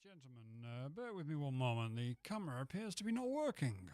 Gentlemen, bear with me one moment. The camera appears to be not working.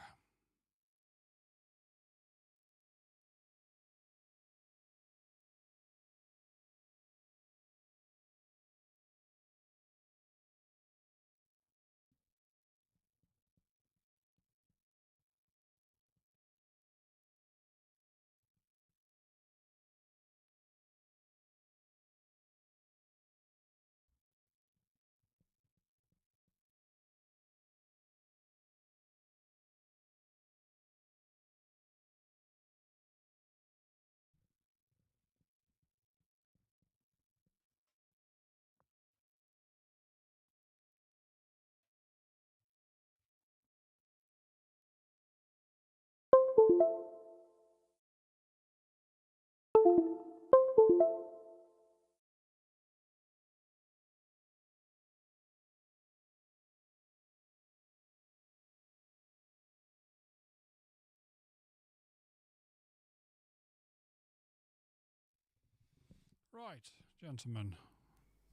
Right, gentlemen,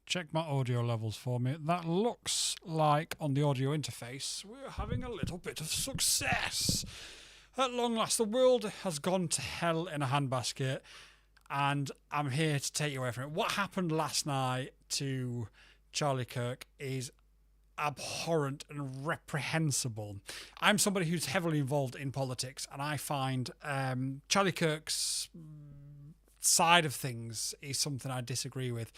check my audio levels for me. That looks like on the audio interface we're having a little bit of success. At long last, the world has gone to hell in a handbasket, and I'm here to take you away from it. What happened last night to Charlie Kirk is abhorrent and reprehensible. I'm somebody who's heavily involved in politics, and I find Charlie Kirk's side of things is something I disagree with.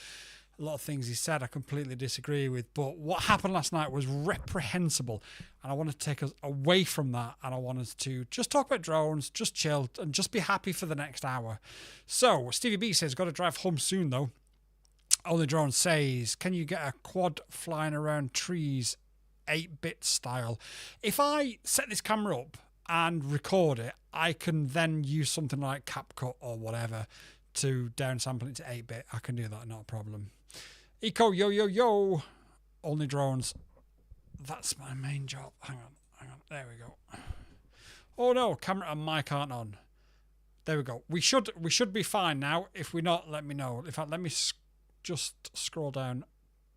A lot of things he said I completely disagree with, but what happened last night was reprehensible, and I want to take us away from that, and I want us to just talk about drones, just chill, and just be happy for the next hour. So Stevie B says, got to drive home soon though. Only Drone says, can you get a quad flying around trees 8-bit style? If I set this camera up and record it, I can then use something like CapCut or whatever to downsample it to 8-bit. I can do that, not a problem. Eco, yo, yo, yo. Only Drones. That's my main job. Hang on. There we go. Oh no, camera and mic aren't on. There we go. We should be fine now. If we're not, let me know. In fact, let me just scroll down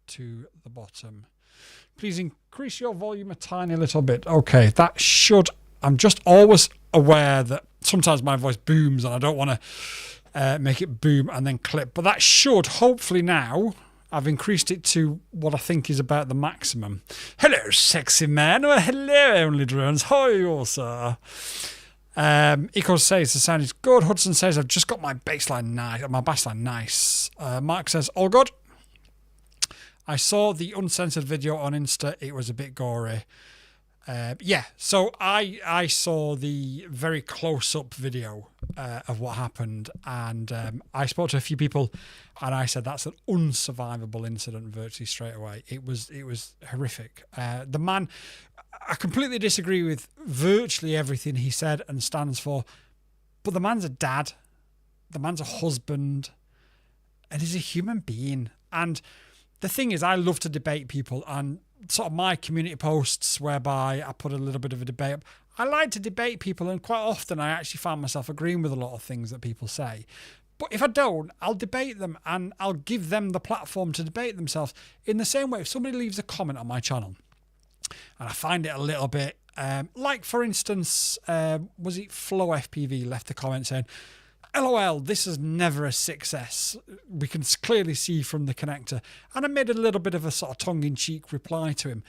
to the bottom. Please increase your volume a tiny little bit. Okay, that should... I'm just always aware that sometimes my voice booms and I don't want to make it boom and then clip. But that should, hopefully now, I've increased it to what I think is about the maximum. Hello, sexy man. Well, hello, Only Drones. How are you all, sir? Eco says the sound is good. Hudson says I've just got my bassline nice. Mark says all good. I saw the uncensored video on Insta. It was a bit gory. Yeah, so I saw the very close-up video of what happened, and I spoke to a few people, and I said that's an unsurvivable incident virtually straight away. It was horrific. The man, I completely disagree with virtually everything he said and stands for, but the man's a dad, the man's a husband, and he's a human being. And the thing is, I love to debate people, and sort of my community posts whereby I put a little bit of a debate up. I like to debate people, and quite often I actually find myself agreeing with a lot of things that people say. But if I don't, I'll debate them, and I'll give them the platform to debate themselves. In the same way, if somebody leaves a comment on my channel and I find it a little bit, like for instance, was it Flow FPV left a comment saying, LOL, this is never a success. We can clearly see from the connector. And I made a little bit of a sort of tongue-in-cheek reply to him.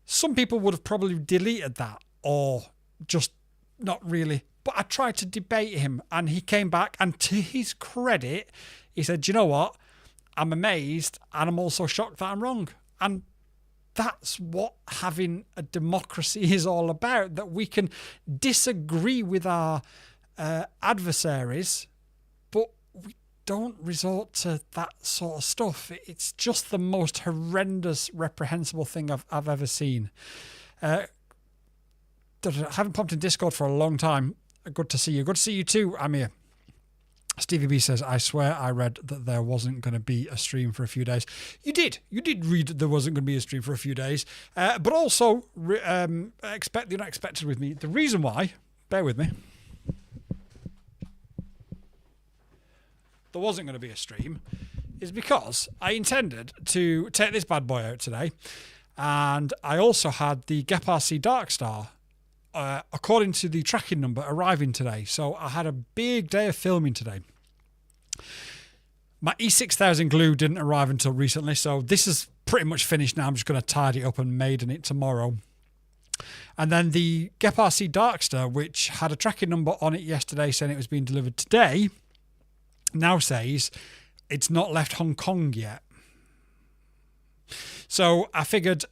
Some people would have probably deleted that or just not really. But I tried to debate him, and he came back, and to his credit, he said, "Do you know what? I'm amazed, and I'm also shocked that I'm wrong." And that's what having a democracy is all about, that we can disagree with our adversaries, but we don't resort to that sort of stuff. It's just the most horrendous, reprehensible thing I've ever seen. I haven't popped in Discord for a long time. Good to see you. Good to see you too, Amir. Stevie B says, I swear I read that there wasn't going to be a stream for a few days. You did. You did read that there wasn't going to be a stream for a few days. But also, expect the unexpected with me. The reason why, bear with me, there wasn't going to be a stream is because I intended to take this bad boy out today, and I also had the Gep RC Darkstar, according to the tracking number, arriving today. So I had a big day of filming today. My E6000 glue didn't arrive until recently, so this is pretty much finished now. I'm just going to tidy it up and maiden it tomorrow. And then the Gep RC Darkstar, which had a tracking number on it yesterday saying it was being delivered today, now says it's not left Hong Kong yet. So I figured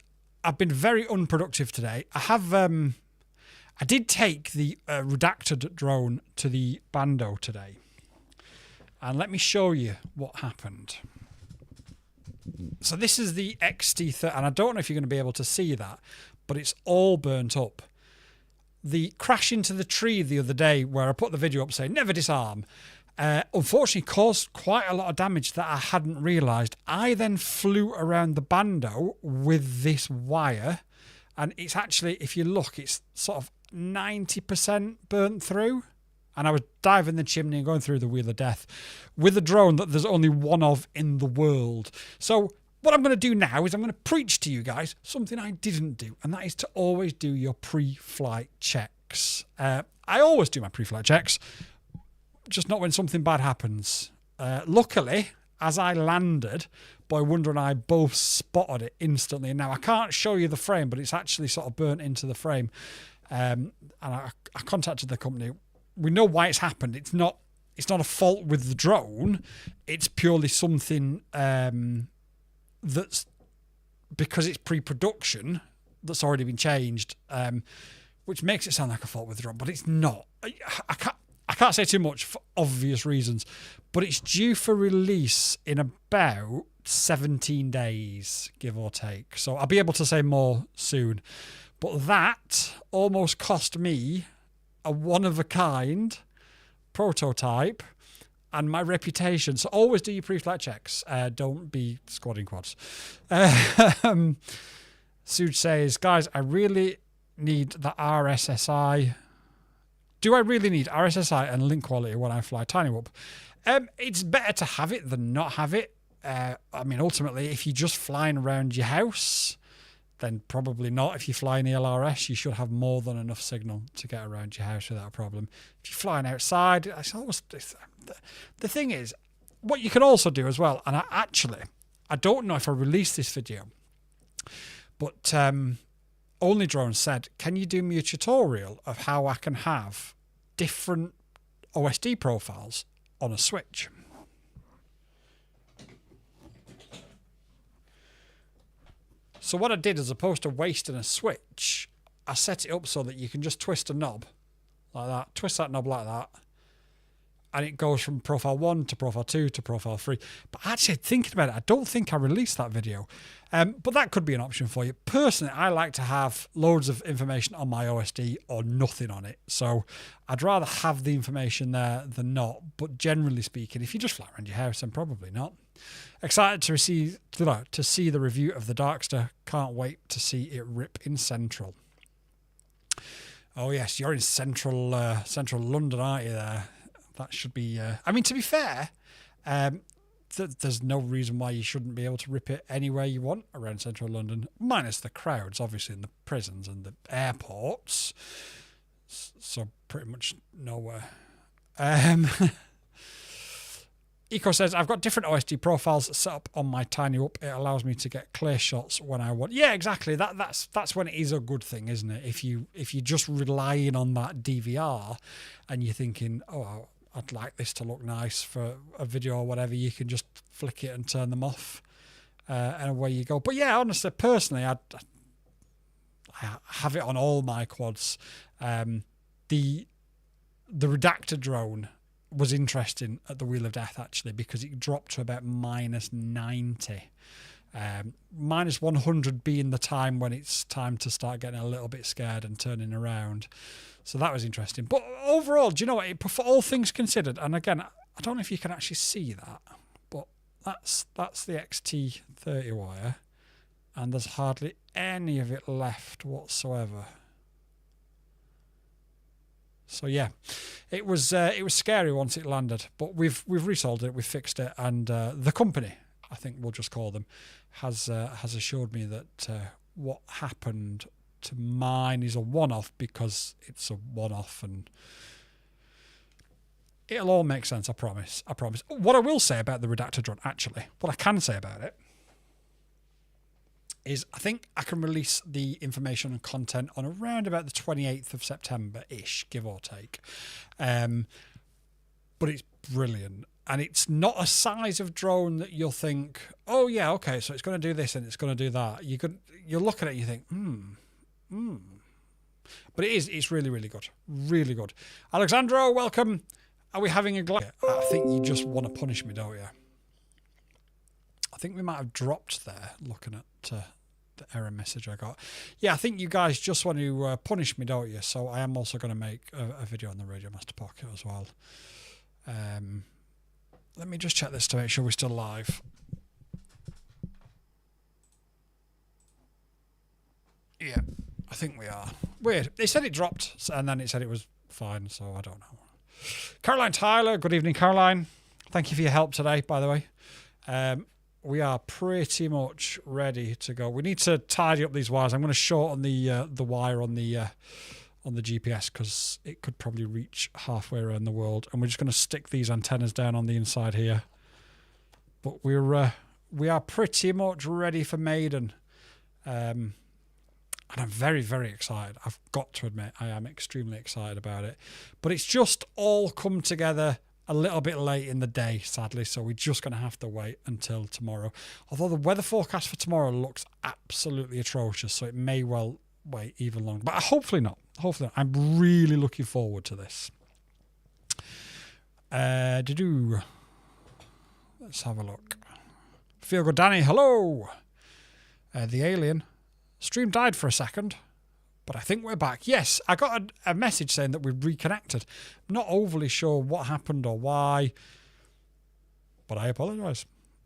I've been very unproductive today. I did take the redacted drone to the Bando today. And let me show you what happened. So this is the XT30, and I don't know if you're going to be able to see that, but it's all burnt up. The crash into the tree the other day where I put the video up saying never disarm, unfortunately caused quite a lot of damage that I hadn't realised. I then flew around the Bando with this wire, and it's actually, if you look, it's sort of 90% burnt through. And I was diving the chimney and going through the Wheel of Death with a drone that there's only one of in the world. So what I'm going to do now is I'm going to preach to you guys something I didn't do, and that is to always do your pre-flight checks. I always do my pre-flight checks, just not when something bad happens. Luckily, as I landed, Boy Wonder and I both spotted it instantly. Now, I can't show you the frame, but it's actually sort of burnt into the frame. And I contacted the company. We know why it's happened. It's not a fault with the drone. It's purely something that's, because it's pre-production, that's already been changed, which makes it sound like a fault with the drone, but it's not. I can't say too much for obvious reasons, but it's due for release in about 17 days, give or take. So I'll be able to say more soon. But that almost cost me a one-of-a-kind prototype and my reputation. So always do your pre-flight checks. Don't be squadding quads. Suj says, guys, I really need the RSSI. Do I really need RSSI and link quality when I fly Tiny Whoop? It's better to have it than not have it. I mean, ultimately, if you're just flying around your house, then probably not. If you're flying ELRS, you should have more than enough signal to get around your house without a problem. If you're flying outside, the thing is, what you can also do as well, and I don't know if I released this video, but Only Drone said, can you do me a tutorial of how I can have different OSD profiles on a Switch? So what I did, as opposed to wasting a Switch, I set it up so that you can just twist a knob like that, twist that knob like that, and it goes from profile 1 to profile 2 to profile 3. But actually, thinking about it, I don't think I released that video. But that could be an option for you. Personally, I like to have loads of information on my OSD or nothing on it. So I'd rather have the information there than not. But generally speaking, if you just fly around your house, then probably not. Excited to see the review of the Darkster. Can't wait to see it rip in Central. Oh yes, you're in central London, aren't you there? That should be... I mean, to be fair, there's no reason why you shouldn't be able to rip it anywhere you want around central London, minus the crowds, obviously, in the prisons and the airports. So pretty much nowhere. Eco says, I've got different OSD profiles set up on my Tiny Up. It allows me to get clear shots when I want. Yeah, exactly. That's when it is a good thing, isn't it? If you're just relying on that DVR and you're thinking, oh, I'd like this to look nice for a video or whatever, you can just flick it and turn them off, and away you go. But yeah, honestly, personally, I have it on all my quads. The Redactor drone was interesting at the Wheel of Death, actually, because it dropped to about -90. -100 being the time when it's time to start getting a little bit scared and turning around. So that was interesting. But overall, do you know what? For all things considered, and again, I don't know if you can actually see that, but that's the XT30 wire, and there's hardly any of it left whatsoever. So yeah, it was scary once it landed, but we've resolved it, we've fixed it, and the company, I think we'll just call them, has assured me that what happened to mine is a one-off, because it's a one-off, and it'll all make sense. I promise. What I will say about the Redactor drone, actually, what I can say about it is I think I can release the information and content on around about the 28th of September-ish, give or take. But it's brilliant. And it's not a size of drone that you'll think, oh yeah, okay, so it's going to do this and it's going to do that. You'll look at it and you think, But it's really, really good. Really good. Alexandro, welcome. Are we having a glide? I think you just want to punish me, don't you? I think we might have dropped there, looking at the error message I got. Yeah, I think you guys just want to punish me, don't you? So I am also going to make a video on the Radio Master Pocket as well. Let me just check this to make sure we're still live. Yeah, I think we are. Weird. They said it dropped, and then it said it was fine, so I don't know. Caroline Tyler, good evening, Caroline. Thank you for your help today, by the way. We are pretty much ready to go. We need to tidy up these wires. I'm going to shorten the wire on the GPS, because it could probably reach halfway around the world. And we're just going to stick these antennas down on the inside here. But we are pretty much ready for Maiden. And I'm very, very excited. I've got to admit, I am extremely excited about it. But it's just all come together a little bit late in the day, sadly, so we're just going to have to wait until tomorrow. Although the weather forecast for tomorrow looks absolutely atrocious, so it may well wait even longer. But hopefully not. Hopefully not. I'm really looking forward to this. Let's have a look. Feel good, Danny. Hello. The alien. Stream died for a second, but I think we're back. Yes, I got a message saying that we've reconnected. I'm not overly sure what happened or why, but I apologise.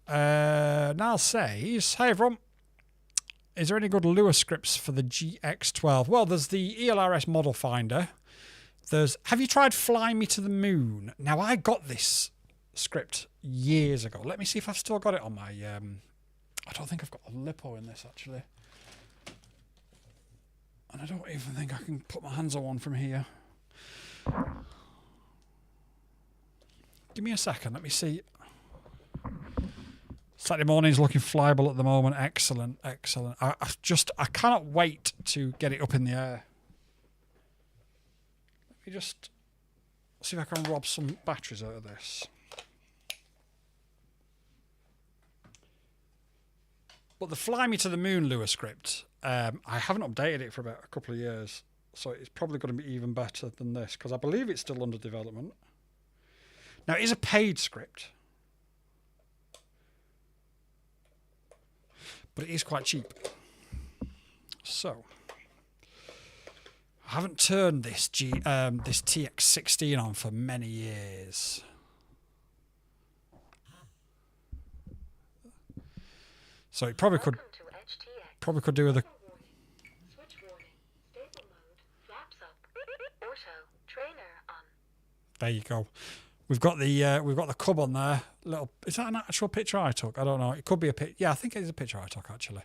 Niall says, hey everyone, is there any good Lua scripts for the GX12? Well, there's the ELRS model finder. Have you tried Fly Me to the Moon? Now, I got this script years ago. Let me see if I've still got it on my... I don't think I've got a lipo in this, actually. And I don't even think I can put my hands on one from here. Give me a second. Let me see. Saturday morning's looking flyable at the moment. Excellent, excellent. I cannot wait to get it up in the air. Let me just see if I can rob some batteries out of this. But the Fly Me to the Moon Lua script, I haven't updated it for about a couple of years, so it's probably going to be even better than this, because I believe it's still under development. Now, it is a paid script, but it is quite cheap. So, I haven't turned this this TX16 on for many years. So it probably could do with a. There you go. We've got the cub on there. Little, is that an actual picture I took? I don't know. It could be a picture. Yeah, I think it is a picture I took actually.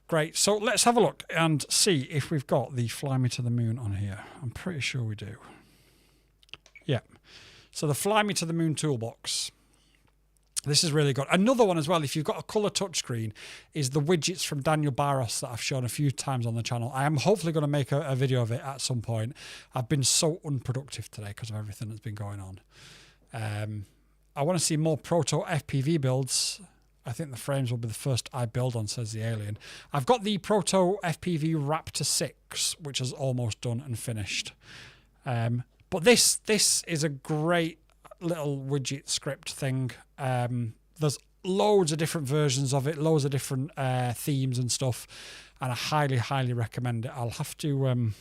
Great. So let's have a look and see if we've got the Fly Me to the Moon on here. I'm pretty sure we do. Yeah. So the Fly Me to the Moon toolbox. This is really good. Another one as well, if you've got a colour touchscreen, is the widgets from Daniel Barros that I've shown a few times on the channel. I am hopefully going to make a video of it at some point. I've been so unproductive today because of everything that's been going on. I want to see more proto FPV builds. I think the frames will be the first I build on, says the alien. I've got the proto FPV Raptor 6, which is almost done and finished. But this is a great little widget script thing. There's loads of different versions of it, loads of different themes and stuff, and I highly recommend it. I'll have to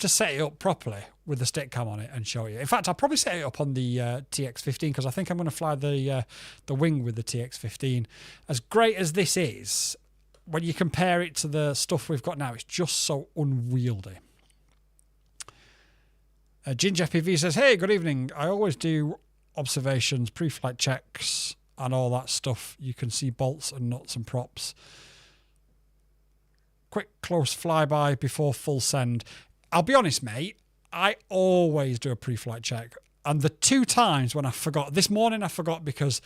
set it up properly with the stick cam on it and show you. In fact, I'll probably set it up on the TX15, because I think I'm going to fly the wing with the TX15. As great as this is, when you compare it to the stuff we've got now, it's just so unwieldy. Ginger FPV says, hey, good evening. I always do observations, pre-flight checks and all that stuff. You can see bolts and nuts and props. Quick close flyby before full send. I'll be honest, mate, I always do a pre-flight check. And the 2 times when I forgot, this morning I forgot because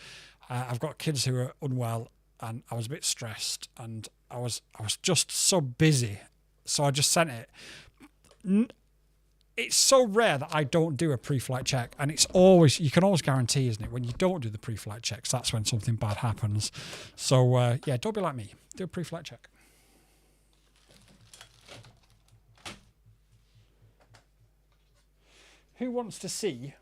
I've got kids who are unwell and I was a bit stressed and I was just so busy. So I just sent it. It's so rare that I don't do a pre-flight check, and it's always, you can always guarantee, isn't it, when you don't do the pre-flight checks, that's when something bad happens. So yeah, don't be like me. Do a pre-flight check. Who wants to see?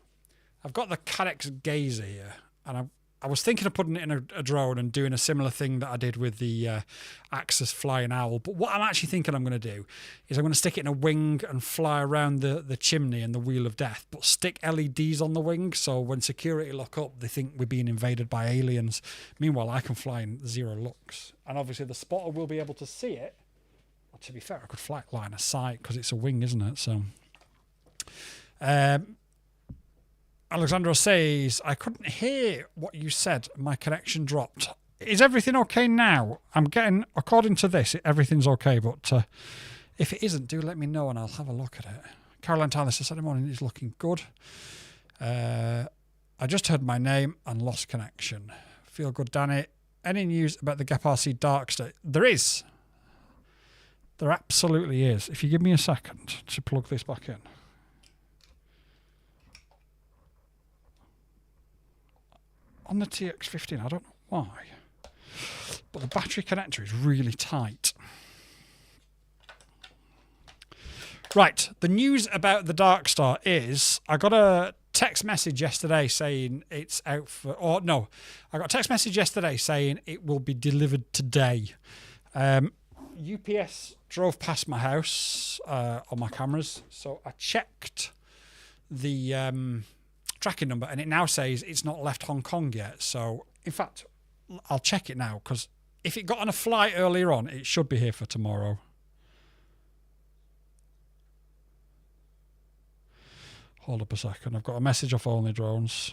I've got the Carex Gazer here, and I was thinking of putting it in a drone and doing a similar thing that I did with the Axis Flying Owl. But what I'm actually thinking I'm going to do is I'm going to stick it in a wing and fly around the chimney and the Wheel of Death, but stick LEDs on the wing, so when security lock up, they think we're being invaded by aliens. Meanwhile, I can fly in 0 lux. And obviously the spotter will be able to see it. Well, to be fair, I could fly it line of sight because it's a wing, isn't it? So... Alexandra says, I couldn't hear what you said. My connection dropped. Is everything okay now? I'm getting, according to this, everything's okay, but if it isn't, do let me know and I'll have a look at it. Caroline Tyler says, Saturday morning is looking good. I just heard my name and lost connection. Feel good, Danny. Any news about the Gap RC Darkster? There is. There absolutely is. If you give me a second to plug this back in. On the TX15, I don't know why, but the battery connector is really tight. Right, the news about the Darkstar is I got a text message yesterday saying it's out for, or no, I got a text message yesterday saying it will be delivered today. UPS drove past my house on my cameras, so I checked the tracking number and it now says it's not left Hong Kong yet. So in fact, I'll check it now, because if it got on a flight earlier on, it should be here for tomorrow. Hold up a second, I've got a message off Only Drones.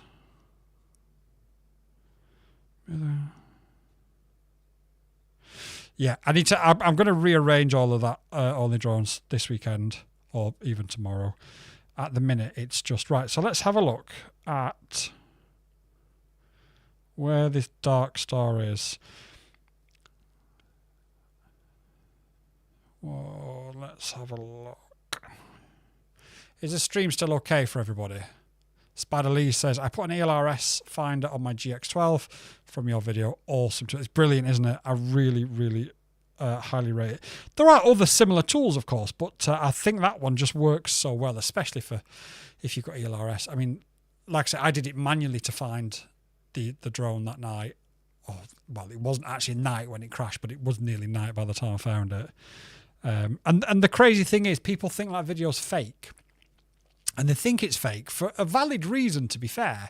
Yeah, I need to, I'm going to rearrange all of that Only Drones this weekend or even tomorrow. At the minute, it's just right. So let's have a look at where this Darkstar is. Whoa, let's have a look. Is the stream still okay for everybody? Spider Lee says, I put an ELRS finder on my GX12 from your video. Awesome. It's brilliant, isn't it? I really, really highly rate it. There are other similar tools, of course, but I think that one just works so well, especially for if you've got ELRS. I mean, like I said, I did it manually to find the drone that night. Oh, well, it wasn't actually night when it crashed, but it was nearly night by the time I found it. And the crazy thing is, people think that video's fake. And they think it's fake for a valid reason, to be fair,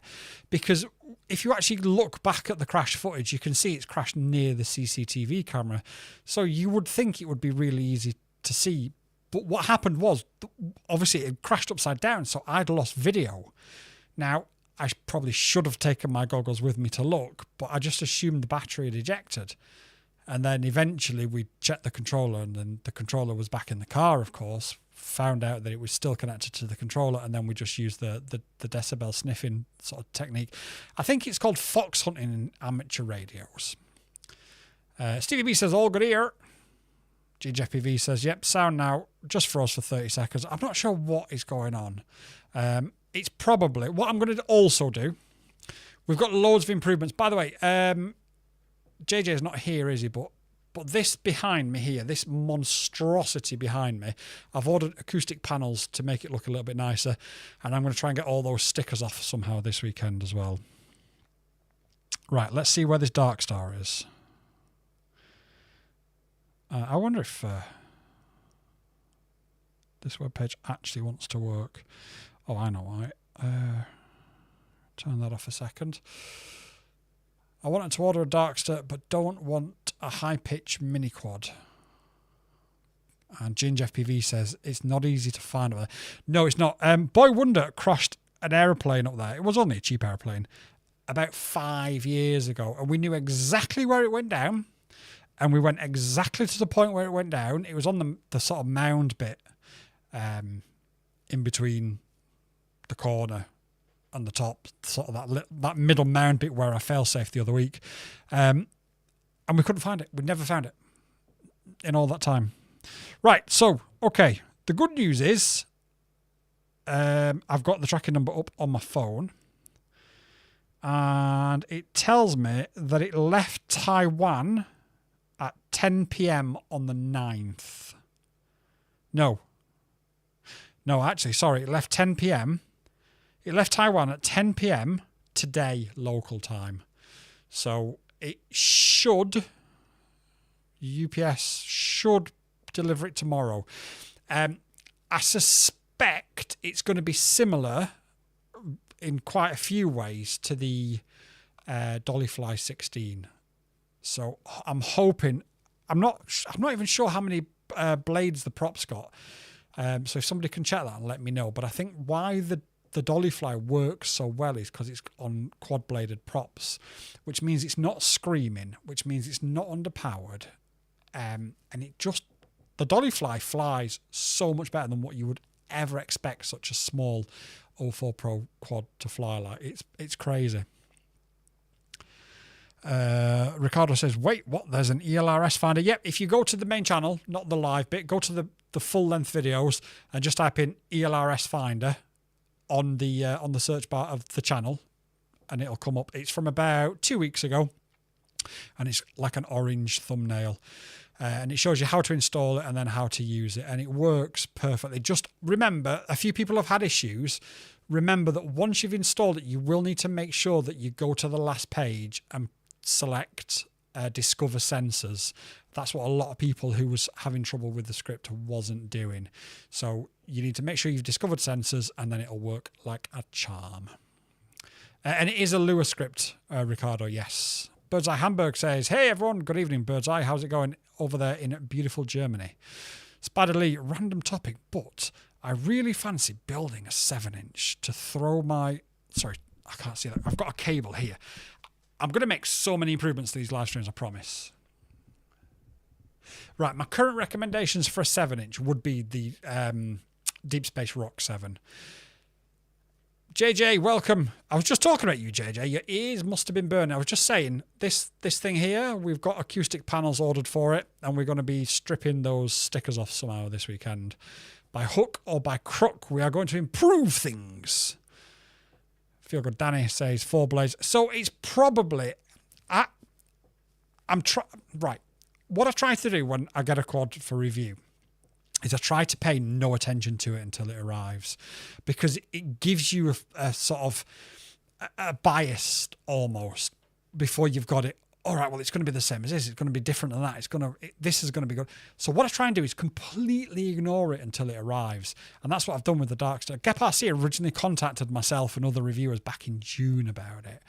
because if you actually look back at the crash footage, you can see it's crashed near the CCTV camera. So you would think it would be really easy to see. But what happened was, obviously, it crashed upside down, so I'd lost video. Now, I probably should have taken my goggles with me to look, but I just assumed the battery had ejected. And then eventually we checked the controller, and then the controller was back in the car, of course. Found out that it was still connected to the controller, and then we just used the decibel sniffing sort of technique. I think it's called fox hunting in amateur radios. Stevie B says, all good here. GJPV says, yep, sound now, just froze for 30 seconds. I'm not sure what is going on. It's probably, what I'm going to also do, we've got loads of improvements. By the way, JJ is not here, is he? But this behind me here, this monstrosity behind me, I've ordered acoustic panels to make it look a little bit nicer, and I'm going to try and get all those stickers off somehow this weekend as well. Right, let's see where this Dark Star is. I wonder if this webpage actually wants to work. Oh, I know why. Turn that off a second. I wanted to order a Darkster, but don't want a high-pitch mini-quad. And Ginge FPV says, it's not easy to find up there. No, it's not. Boy Wonder crashed an aeroplane up there. It was only a cheap aeroplane. About 5 years ago. And we knew exactly where it went down. And we went exactly to the point where it went down. It was on the sort of mound bit in between the corner and the top, sort of that middle mound bit where I fail safe the other week. And we couldn't find it. We never found it in all that time. Right, so, okay. The good news is I've got the tracking number up on my phone. And it tells me that it left Taiwan at 10 p.m. on the 9th. No, actually, sorry. It left 10 p.m. It left Taiwan at 10 p.m. today, local time. So it should, UPS should deliver it tomorrow. I suspect it's going to be similar in quite a few ways to the Dollyfly 16. So I'm hoping, I'm not even sure how many blades the prop's got. So if somebody can check that and let me know. But I think why the Dollyfly works so well is because it's on quad-bladed props, which means it's not screaming, which means it's not underpowered. And it just, the Dollyfly flies so much better than what you would ever expect such a small 04 Pro quad to fly like. It's crazy. Ricardo says, wait, what? There's an ELRS finder. Yep, if you go to the main channel, not the live bit, go to the full-length videos and just type in ELRS finder on the search bar of the channel, and it'll come up. It's from about 2 weeks ago, and it's like an orange thumbnail. And it shows you how to install it and then how to use it, and it works perfectly. Just remember, a few people have had issues. Remember that once you've installed it, you will need to make sure that you go to the last page and select Discover Sensors. That's what a lot of people who was having trouble with the script wasn't doing. So you need to make sure you've discovered sensors, and then it'll work like a charm. And it is a Lua script, Ricardo, yes. Birdseye Hamburg says, hey everyone, good evening Birdseye, how's it going over there in beautiful Germany? Spider Lee, random topic, but I really fancy building a 7-inch to throw my... Sorry, I can't see that. I've got a cable here. I'm going to make so many improvements to these live streams, I promise. Right, my current recommendations for a 7-inch would be the Deep Space Rock 7. JJ, welcome. I was just talking about you, JJ. Your ears must have been burning. I was just saying, this thing here, we've got acoustic panels ordered for it, and we're going to be stripping those stickers off somehow this weekend. By hook or by crook, we are going to improve things. Feel Good Danny says 4 blades. So it's probably... Right. What I try to do when I get a quad for review is I try to pay no attention to it until it arrives, because it gives you a sort of a bias almost before you've got it. All right, well, it's going to be the same as this. It's going to be different than that. This is going to be good. So what I try and do is completely ignore it until it arrives. And that's what I've done with the Darkstar. GepRC originally contacted myself and other reviewers back in June about it.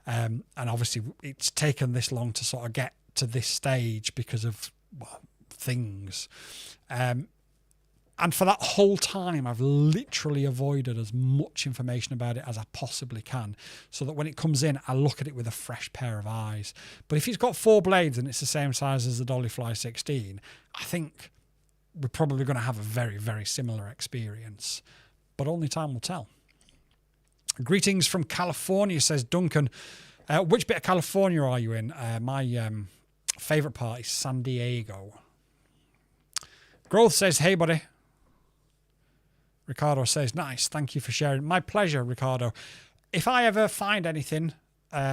And obviously it's taken this long to sort of get to this stage because of things. And for that whole time, I've literally avoided as much information about it as I possibly can, so that when it comes in, I look at it with a fresh pair of eyes. But if it's got 4 blades and it's the same size as the Dollyfly 16, I think we're probably going to have a very, very similar experience. But only time will tell. Greetings from California, says Duncan. Which bit of California are you in? My favourite part is San Diego. Growth says, hey, buddy. Ricardo says, nice, thank you for sharing. My pleasure, Ricardo. If I ever find anything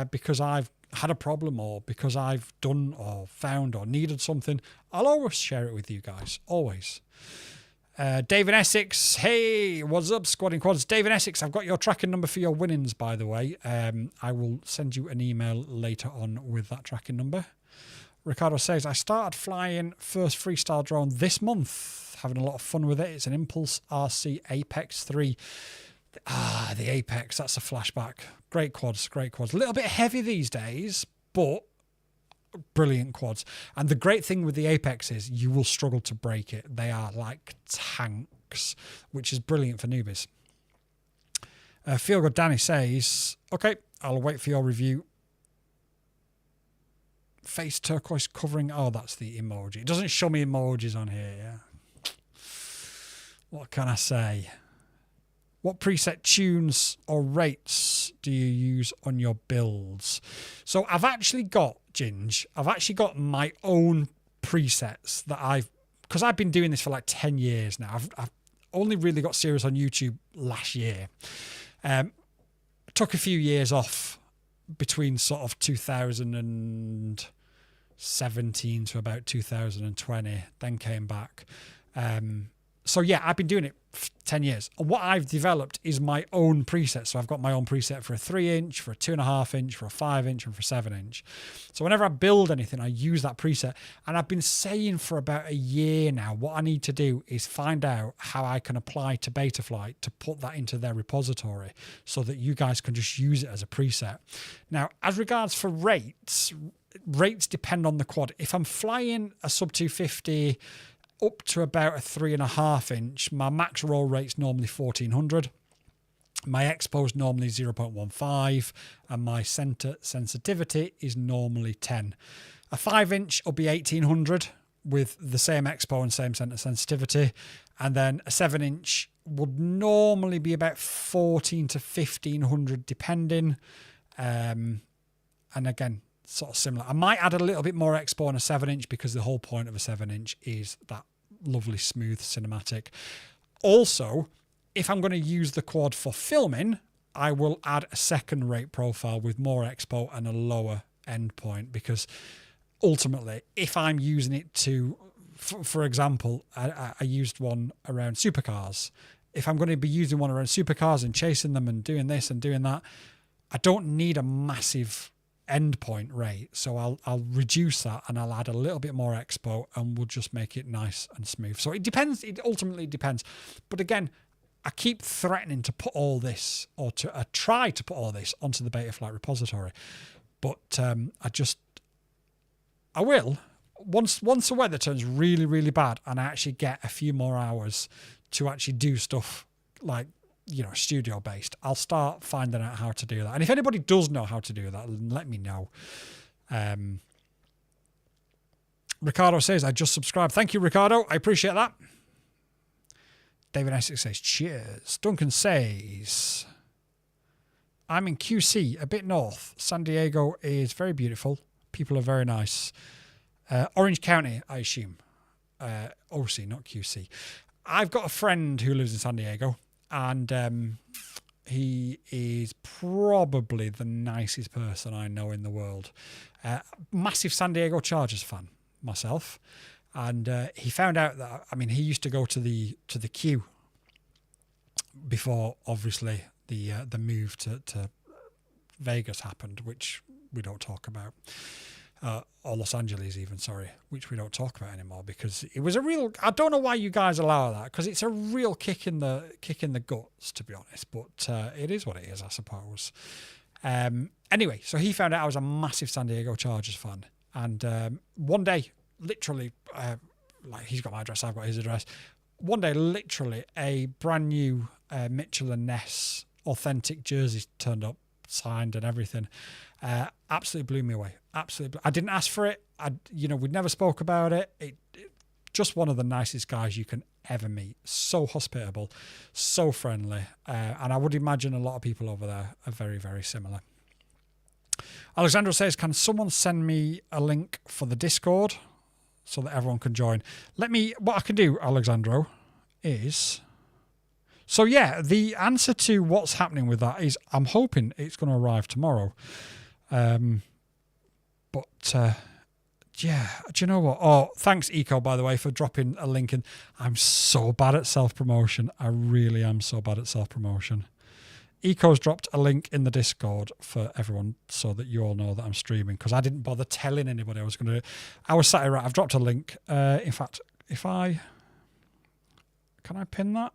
because I've had a problem or because I've done or found or needed something, I'll always share it with you guys, always. David Essex, hey, what's up, Squadding Quads? David Essex, I've got your tracking number for your winnings, by the way. I will send you an email later on with that tracking number. Ricardo says, I started flying first freestyle drone this month, having a lot of fun with it. It's an Impulse RC Apex 3. The Apex, that's a flashback. Great quads, great quads. A little bit heavy these days, but brilliant quads. And the great thing with the Apex is you will struggle to break it. They are like tanks, which is brilliant for newbies. Feel Good Danny says, okay, I'll wait for your review. Face turquoise covering. Oh, that's the emoji. It doesn't show me emojis on here. Yeah. What can I say? What preset tunes or rates do you use on your builds? So I've actually got, Ginge, I've actually got my own presets that because I've been doing this for like 10 years now. I've only really got serious on YouTube last year. Took a few years off between sort of 2017 to about 2020, then came back. So yeah, I've been doing it for 10 years. And what I've developed is my own preset. So I've got my own preset for a 3-inch, for a 2.5 inch, for a 5-inch, and for a 7-inch. So whenever I build anything, I use that preset. And I've been saying for about a year now, what I need to do is find out how I can apply to Betaflight to put that into their repository so that you guys can just use it as a preset. Now, as regards for rates depend on the quad. If I'm flying a sub 250 up to about a 3.5 inch, my max roll rate's normally 1400. My expo's normally 0.15, and my center sensitivity is normally 10. A 5-inch will be 1800 with the same expo and same center sensitivity, and then a 7-inch would normally be about 14 to 1500 depending. And again, sort of similar. I might add a little bit more expo on a 7-inch because the whole point of a 7-inch is that lovely smooth cinematic. Also, if I'm going to use the quad for filming, I will add a second rate profile with more expo and a lower end point, because ultimately, if I'm using it to, for example, I used one around supercars. If I'm going to be using one around supercars and chasing them and doing this and doing that, I don't need a massive endpoint rate, so I'll reduce that and I'll add a little bit more expo and we'll just make it nice and smooth. So it depends. It ultimately depends. But again, I keep threatening to put all this, or to try to put all this onto the Betaflight repository, but I will once the weather turns really, really bad and I actually get a few more hours to actually do stuff like, you know, studio based. I'll start finding out how to do that. And if anybody does know how to do that, let me know. Ricardo says, I just subscribed. Thank you, Ricardo. I appreciate that. David Essex says, cheers. Duncan says, I'm in QC, a bit north. San Diego is very beautiful. People are very nice. Orange County, I assume. OC, not QC. I've got a friend who lives in San Diego. And He is probably the nicest person I know in the world. Massive San Diego Chargers fan myself, and he found out that, I mean, he used to go to the queue before, obviously, the move to Vegas happened, which we don't talk about. Or Los Angeles even, sorry, which we don't talk about anymore, because it was a real, I don't know why you guys allow that, because it's a real kick in the guts, to be honest, but it is what it is, I suppose. Anyway, so he found out I was a massive San Diego Chargers fan, and one day, literally, like, he's got my address, I've got his address, one day, literally, a brand new Mitchell & Ness authentic jersey turned up, signed and everything. Absolutely blew me away. Absolutely. I didn't ask for it. We'd never spoke about it. Just one of the nicest guys you can ever meet. So hospitable, so friendly. And I would imagine a lot of people over there are very, very similar. Alexandro says, can someone send me a link for the Discord so that everyone can join? What I can do, Alexandro, is... So yeah, the answer to what's happening with that is I'm hoping it's going to arrive tomorrow. Yeah, do you know what? Oh, thanks, Eco, by the way, for dropping a link in. I'm so bad at self-promotion. I really am so bad at self-promotion. Eco's dropped a link in the Discord for everyone so that you all know that I'm streaming, because I didn't bother telling anybody I was going to do it. I was sat here, right, I've dropped a link. In fact, can I pin that?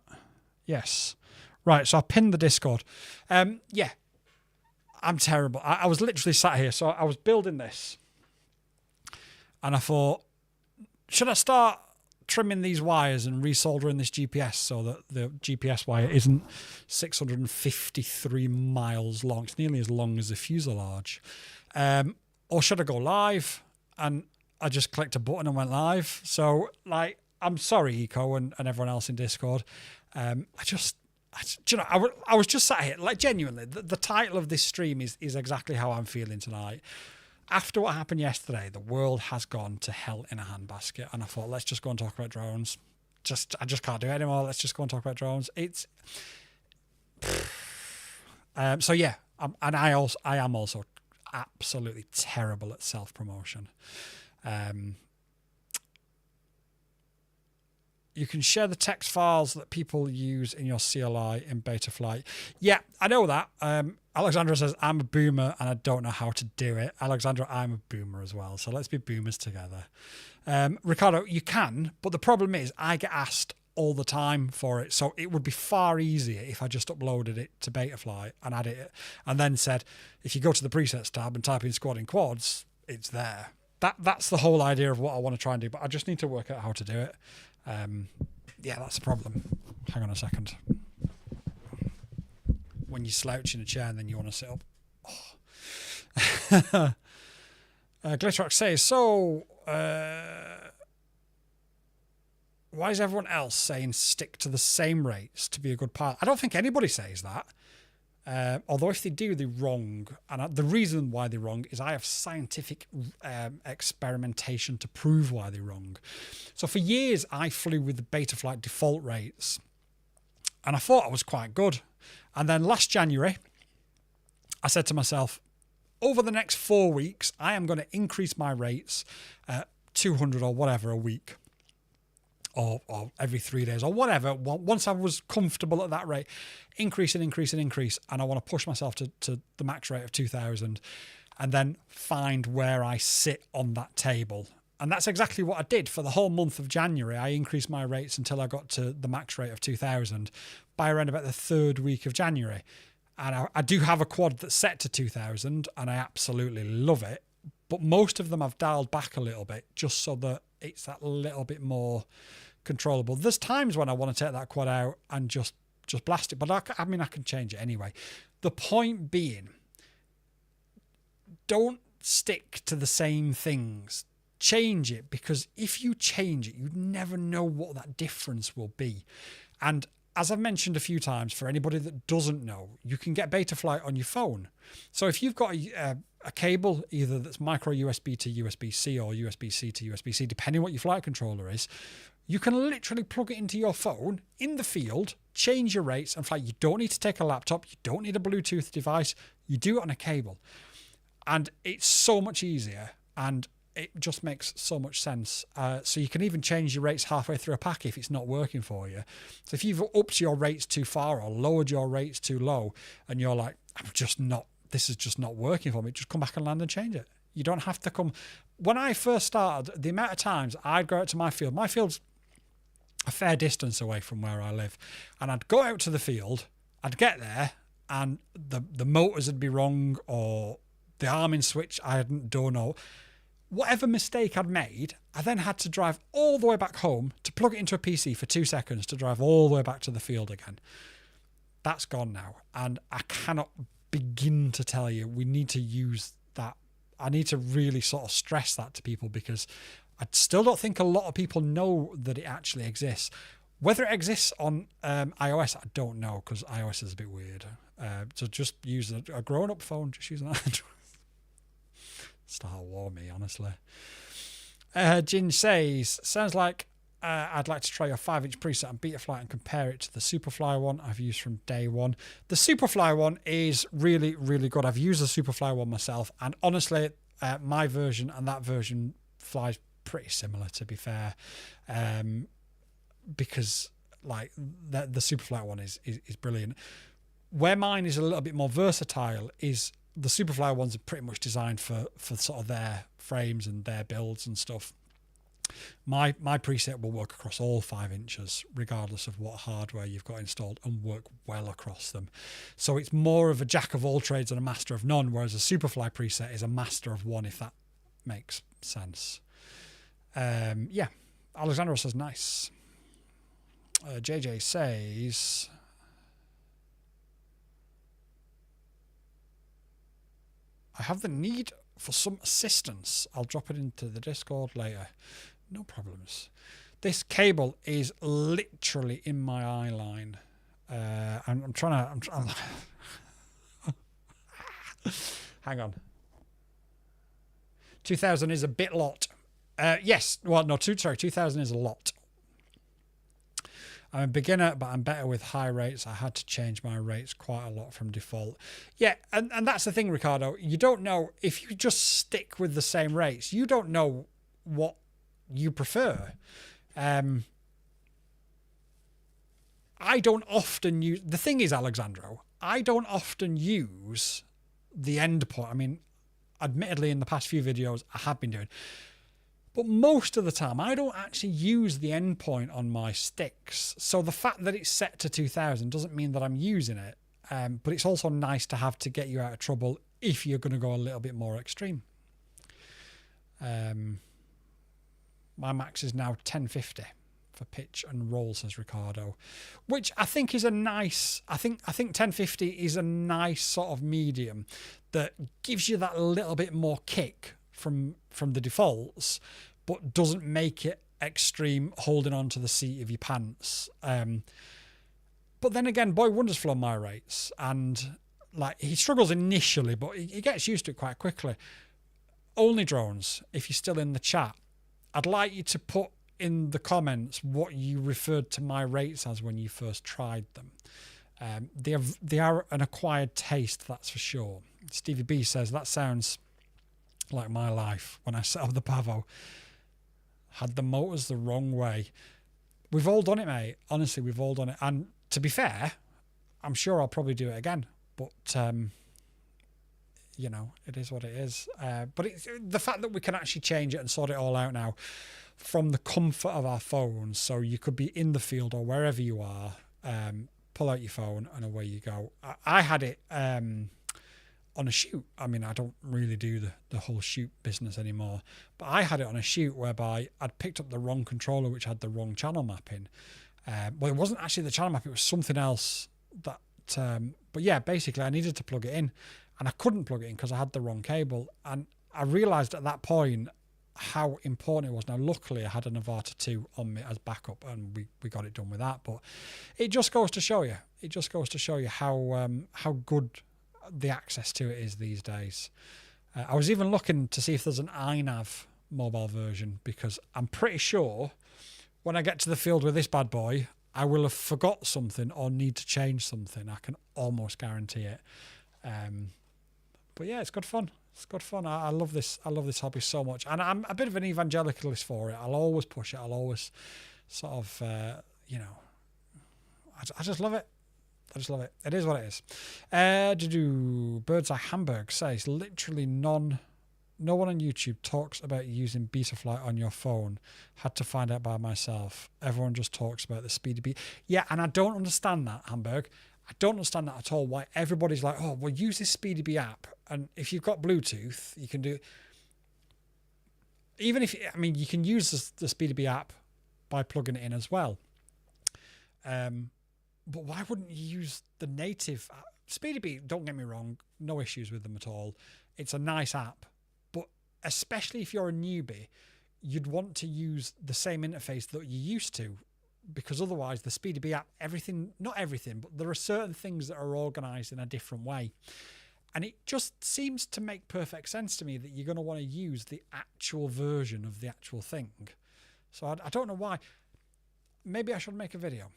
Yes. Right, so I pinned the Discord. Yeah, I'm terrible. I was literally sat here, so I was building this, and I thought, should I start trimming these wires and resoldering this GPS so that the GPS wire isn't 653 miles long? It's nearly as long as the fuselage. Or should I go live? And I just clicked a button and went live. So, like, I'm sorry, Eco, and everyone else in Discord. I was just sat here, like, genuinely, the title of this stream is exactly how I'm feeling tonight. After what happened yesterday, the world has gone to hell in a handbasket, and I thought, let's just go and talk about drones. I just can't do it anymore. Let's just go and talk about drones. It's so yeah, I am also absolutely terrible at self-promotion. You can share the text files that people use in your CLI in Betaflight. Yeah, I know that. Alexandra says, I'm a boomer and I don't know how to do it. Alexandra, I'm a boomer as well. So let's be boomers together. Ricardo, you can, but the problem is I get asked all the time for it. So it would be far easier if I just uploaded it to Betaflight and added it, and then said, if you go to the presets tab and type in squad in quads, it's there. That's the whole idea of what I want to try and do, but I just need to work out how to do it. Yeah, that's the problem. Hang on a second. When you slouch in a chair and then you want to sit up. Oh. Glitchrock says, so why is everyone else saying stick to the same rates to be a good pilot? I don't think anybody says that. Although if they do, they're wrong. And the reason why they're wrong is I have scientific experimentation to prove why they're wrong. So for years, I flew with the Betaflight default rates, and I thought I was quite good. And then last January, I said to myself, over the next 4 weeks, I am going to increase my rates 200 or whatever a week. Or every 3 days or whatever. Once I was comfortable at that rate, increase. And I want to push myself to the max rate of 2,000 and then find where I sit on that table. And that's exactly what I did for the whole month of January. I increased my rates until I got to the max rate of 2,000 by around about the 3rd week of January. And I do have a quad that's set to 2,000 and I absolutely love it. But most of them I've dialed back a little bit just so that it's that little bit more controllable. There's times when I want to take that quad out and just blast it, but I can change it anyway. The point being, don't stick to the same things. Change it, because if you change it, you never know what that difference will be. And as I've mentioned a few times, for anybody that doesn't know, you can get Betaflight on your phone. So if you've got a cable, either that's micro USB to USB-C or USB-C to USB-C, depending what your flight controller is, you can literally plug it into your phone in the field, change your rates. In fact, you don't need to take a laptop. You don't need a Bluetooth device. You do it on a cable. And it's so much easier, and it just makes so much sense. So you can even change your rates halfway through a pack if it's not working for you. So if you've upped your rates too far or lowered your rates too low, and you're like, this is just not working for me, just come back and land and change it. You don't have to come. When I first started, the amount of times I'd go out to my field's a fair distance away from where I live, and I'd go out to the field, I'd get there, and the motors would be wrong, or the arming switch I hadn't done, or whatever mistake I'd made, I then had to drive all the way back home to plug it into a PC for 2 seconds to drive all the way back to the field again. That's gone now, and I cannot begin to tell you, we need to use that. I need to really sort of stress that to people, because I still don't think a lot of people know that it actually exists. Whether it exists on iOS, I don't know, because iOS is a bit weird. So just use a grown-up phone, just use an Android. Start a war, me, honestly. Jin says, sounds like I'd like to try your 5-inch preset on Betaflight and compare it to the Superfly one I've used from day one. The Superfly one is really, really good. I've used the Superfly one myself, and honestly, my version and that version flies pretty similar, to be fair, because like the Superflight one is brilliant. Where mine is a little bit more versatile is the Superfly ones are pretty much designed for sort of their frames and their builds and stuff. My preset will work across all 5 inches, regardless of what hardware you've got installed, and work well across them. So it's more of a jack of all trades and a master of none, whereas a Superfly preset is a master of one, if that makes sense. Yeah, Alexandra says nice. JJ says, I have the need for some assistance. I'll drop it into the Discord later. No problems. This cable is literally in my eye line. I'm trying to... Hang on. 2000 is a bit lot. Yes. Well, no, 2000 is a lot. I'm a beginner, but I'm better with high rates. I had to change my rates quite a lot from default. Yeah, and that's the thing, Ricardo. You don't know, if you just stick with the same rates, you don't know what you prefer. I don't often use... The thing is, Alexandro, I don't often use the endpoint. I mean, admittedly, in the past few videos, I have been doing... But most of the time, I don't actually use the endpoint on my sticks. So the fact that it's set to 2000 doesn't mean that I'm using it. But it's also nice to have to get you out of trouble if you're going to go a little bit more extreme. My max is now 1050 for pitch and roll, says Ricardo, which I think is a nice... I think 1050 is a nice sort of medium that gives you that little bit more kick from the defaults, but doesn't make it extreme holding on to the seat of your pants. But then again, Boy Wonder's flown my rates, and like he struggles initially, but he gets used to it quite quickly. Only Drones, if you're still in the chat, I'd like you to put in the comments what you referred to my rates as when you first tried them. They are an acquired taste, that's for sure. Stevie B says, that sounds like my life when I set up the Pavo. Had the motors the wrong way. We've all done it, mate. Honestly, we've all done it. And to be fair, I'm sure I'll probably do it again. But, you know, it is what it is. But the fact that we can actually change it and sort it all out now from the comfort of our phones, so you could be in the field or wherever you are, pull out your phone and away you go. I had it... on a shoot. I mean, I don't really do the whole shoot business anymore, but I had it on a shoot whereby I'd picked up the wrong controller, which had the wrong channel mapping. Well, it wasn't actually the channel map, it was something else that, but yeah, basically I needed to plug it in, and I couldn't plug it in because I had the wrong cable. And I realized at that point how important it was. Now, luckily I had an Avata 2 on me as backup, and we got it done with that. But it just goes to show you, how good the access to it is these days. I was even looking to see if there's an iNav mobile version, because I'm pretty sure when I get to the field with this bad boy, I will have forgot something or need to change something. I can almost guarantee it. But yeah, it's good fun. It's good fun. I love this. I love this hobby so much, and I'm a bit of an evangelicalist for it. I'll always push it. I'll always sort of, you know, I just love it. I just love it. It is what it is. Bird's Eye Hamburg says literally no one on YouTube talks about using Betaflight on your phone. Had to find out by myself. Everyone just talks about the Speedy Bee. Yeah, and I don't understand that, Hamburg. I don't understand that at all. Why everybody's like, oh, well, use this Speedy Bee app, and if you've got Bluetooth, you can do. Even if you can use the Speedy Bee app by plugging it in as well. But why wouldn't you use the native app? Speedy Bee? Don't get me wrong, no issues with them at all. It's a nice app, but especially if you're a newbie, you'd want to use the same interface that you used to, because otherwise the Speedy Bee app, not everything, but there are certain things that are organised in a different way. And it just seems to make perfect sense to me that you're going to want to use the actual version of the actual thing. So I don't know why. Maybe I should make a video.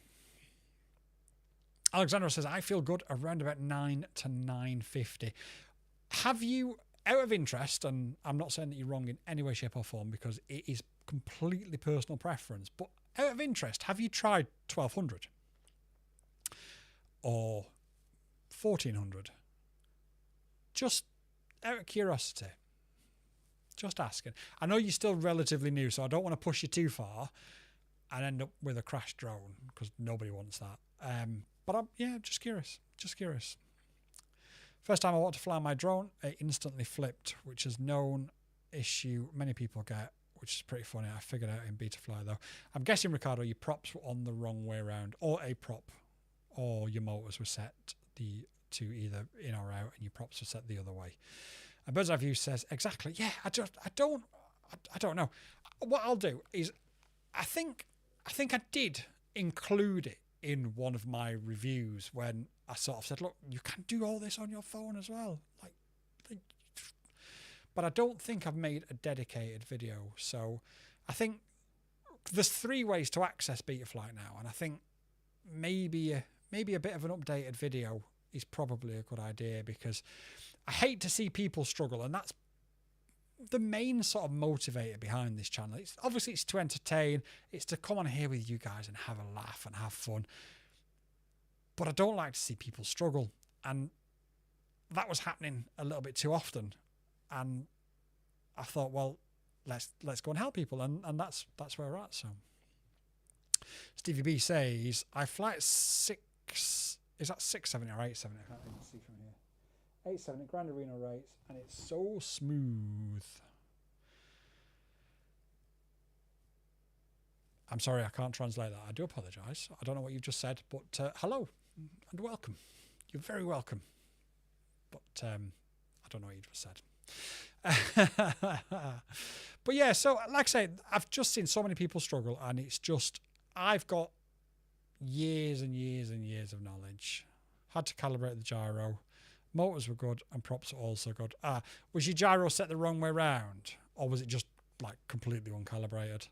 Alexandra says, I feel good around about 9 to 9.50. Have you, out of interest, and I'm not saying that you're wrong in any way, shape or form, because it is completely personal preference, but out of interest, have you tried 1200 or 1400? Just out of curiosity. Just asking. I know you're still relatively new, so I don't want to push you too far and end up with a crashed drone, because nobody wants that. But I'm just curious. Just curious. First time I wanted to fly my drone, it instantly flipped, which is known issue many people get, which is pretty funny. I figured out in Betafly though. I'm guessing, Ricardo, your props were on the wrong way around, or a prop, or your motors were set to either in or out, and your props were set the other way. And Bird's Eye View says exactly. Yeah, I don't know. What I'll do is, I think I did include it in one of my reviews when I sort of said, look, you can do all this on your phone as well. But I don't think I've made a dedicated video. So I think there's 3 ways to access Betaflight now. And I think maybe a bit of an updated video is probably a good idea, because I hate to see people struggle. And that's the main sort of motivator behind this channel. It's to entertain. It's to come on here with you guys and have a laugh and have fun. But I don't like to see people struggle. And that was happening a little bit too often. And I thought, well, let's go and help people. And that's where we're at. So Stevie B says, I fly at 6, is that 670 or 870? I can't even see from here. 870 Grand Arena rates, and it's so smooth. I'm sorry, I can't translate that. I do apologise. I don't know what you've just said, but hello and welcome. You're very welcome. But I don't know what you just said. But yeah, so like I say, I've just seen so many people struggle, and it's just, I've got years and years and years of knowledge. Had to calibrate the gyro. Motors were good and props were also good. Was your gyro set the wrong way round, or was it just like completely uncalibrated?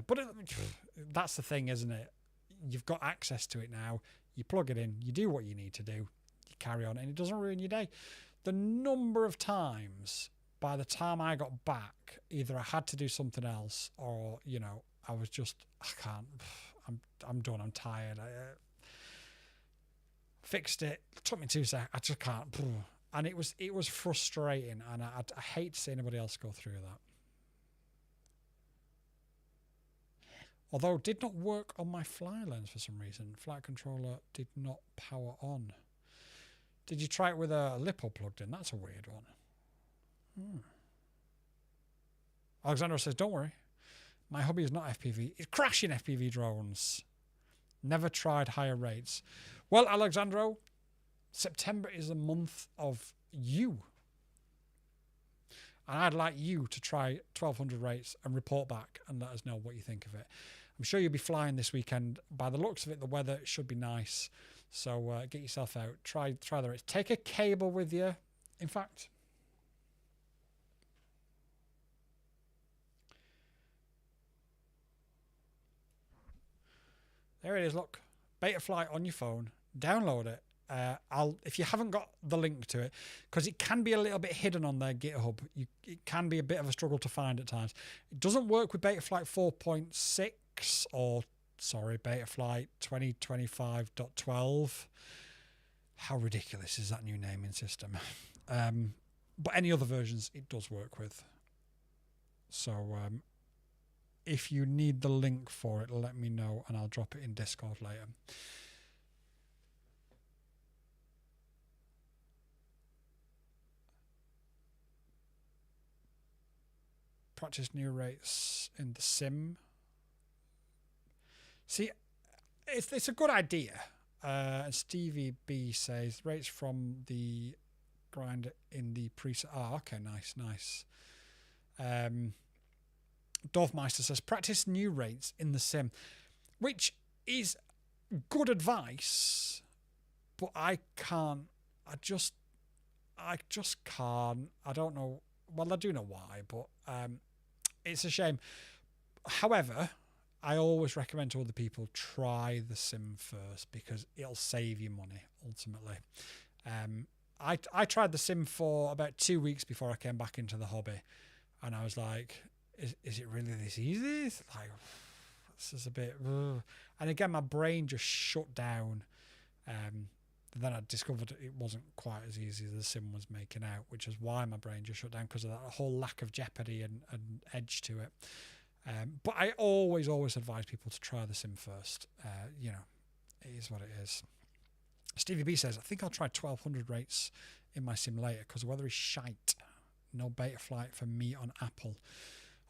But that's the thing, isn't it? You've got access to it now. You plug it in, you do what you need to do, you carry on, and it doesn't ruin your day. The number of times by the time I got back, either I had to do something else, or I was just, I can't. I'm done. I'm tired. Fixed it. Took me 2 seconds. I just can't. And it was frustrating, and I hate to see anybody else go through that. Although it did not work on my fly lens for some reason. Flight controller did not power on. Did you try it with a LiPo plugged in? That's a weird one. Alexandra says, don't worry. My hobby is not FPV. It's crashing FPV drones. Never tried higher rates. Well, Alexandro, September is the month of you. And I'd like you to try 1200 rates and report back and let us know what you think of it. I'm sure you'll be flying this weekend. By the looks of it, the weather should be nice. So get yourself out. Try the rates. Take a cable with you. In fact, There it is, look. Betaflight on your phone. Download it. If you haven't got the link to it, because it can be a little bit hidden on their GitHub. It can be a bit of a struggle to find at times. It doesn't work with Betaflight 4.6 or, sorry, Betaflight 2025.12. How ridiculous is that new naming system? But any other versions it does work with. So if you need the link for it, let me know and I'll drop it in Discord later. Practice new rates in the sim. See, it's a good idea. And Stevie B says rates from the grinder in the preset. Oh, okay, nice. Dorfmeister says practice new rates in the sim, which is good advice, but I can't. I just can't. I don't know. Well, I do know why, but it's a shame. However, I always recommend to other people try the sim first because it'll save you money ultimately. I tried the sim for about 2 weeks before I came back into the hobby, and I was like, is it really this easy? It's like, this is a bit... Ugh. And again, my brain just shut down. Then I discovered it wasn't quite as easy as the sim was making out, which is why my brain just shut down, because of that whole lack of jeopardy and edge to it. But I always advise people to try the sim first. You know, it is what it is. Stevie B says, I think I'll try 1200 rates in my sim later because the weather is shite. No Betaflight for me on Apple.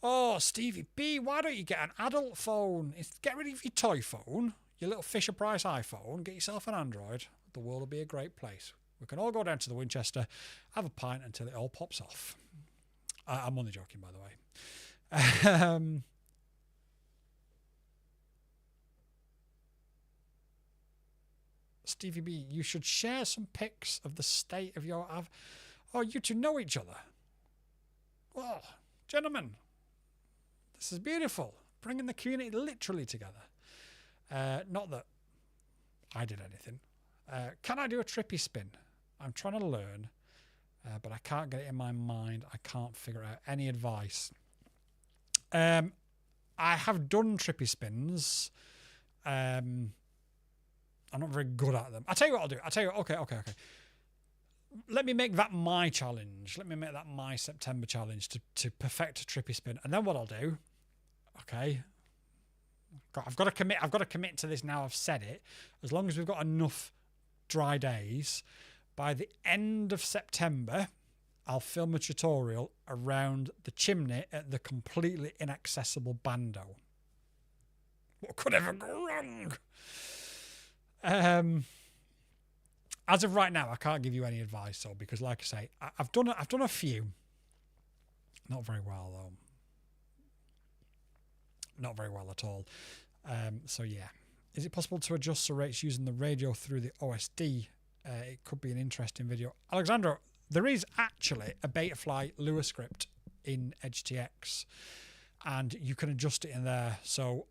Oh, Stevie B, why don't you get an adult phone? Get rid of your toy phone, your little Fisher-Price iPhone, get yourself an Android. The world will be a great place. We can all go down to the Winchester, have a pint until it all pops off. I'm only joking, by the way. Stevie B, you should share some pics of the state of your... Oh, you two know each other. Well, gentlemen, this is beautiful. Bringing the community literally together. Not that I did anything. Can I do a trippy spin? I'm trying to learn, but I can't get it in my mind. I can't figure out any advice. I have done trippy spins. I'm not very good at them. I'll tell you what I'll do. Okay. Let me make that my challenge. Let me make that my September challenge to perfect a trippy spin. And then what I'll do, okay, I've got to commit to this now. I've said it. As long as we've got enough dry days, by the end of September, I'll film a tutorial around the chimney at the completely inaccessible bando. What could ever go wrong? As of right now, I can't give you any advice, though, because, like I say, I've done a few. Not very well, though. Not very well at all. So yeah, is it possible to adjust the rates using the radio through the OSD? It could be an interesting video. Alexandra, there is actually a Betaflight Lua script in EdgeTX, and you can adjust it in there. So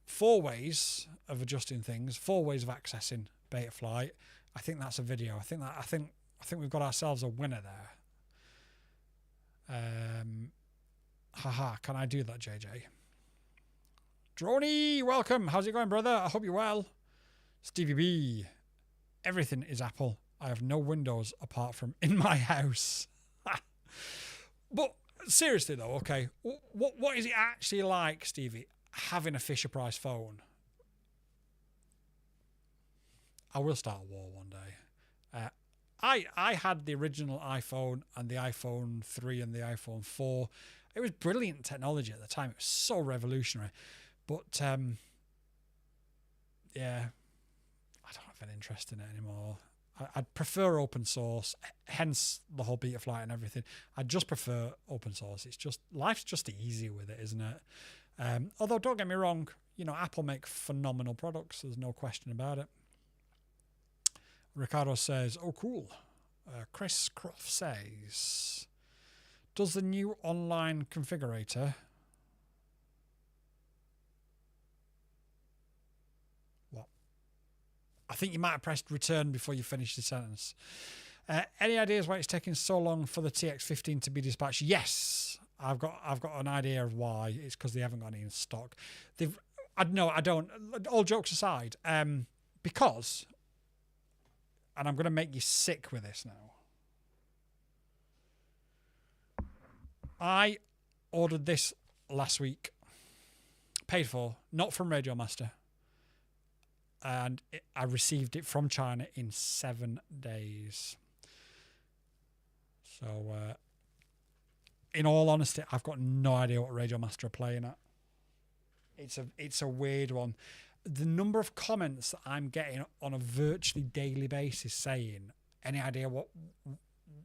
4 ways of adjusting things, 4 ways of accessing Betaflight. I think that's a video. I think we've got ourselves a winner there. Haha, can I do that, JJ? Droney, welcome. How's it going, brother? I hope you're well. Stevie B, everything is Apple. I have no windows apart from in my house. But seriously though, okay, what is it actually like, Stevie, having a Fisher-Price phone? I will start a war one day. I had the original iPhone and the iPhone 3 and the iPhone 4. It was brilliant technology at the time. It was so revolutionary. But, yeah, I don't have an interest in it anymore. I'd prefer open source, hence the whole Betaflight and everything. I just prefer open source. It's just, life's just easy with it, isn't it? Although, don't get me wrong, you know, Apple make phenomenal products. There's no question about it. Ricardo says, oh, cool. Chris Croft says, does the new online configurator think you might have pressed return before you finished the sentence. Any ideas why it's taking so long for the TX15 to be dispatched? Yes, I've got an idea of why. It's because they haven't got any in stock. I don't. All jokes aside, because, and I'm going to make you sick with this now. I ordered this last week, paid for, not from Radio Master, and I received it from China in 7 days. So, in all honesty, I've got no idea what Radio Master are playing at. It's a weird one. The number of comments that I'm getting on a virtually daily basis saying, any idea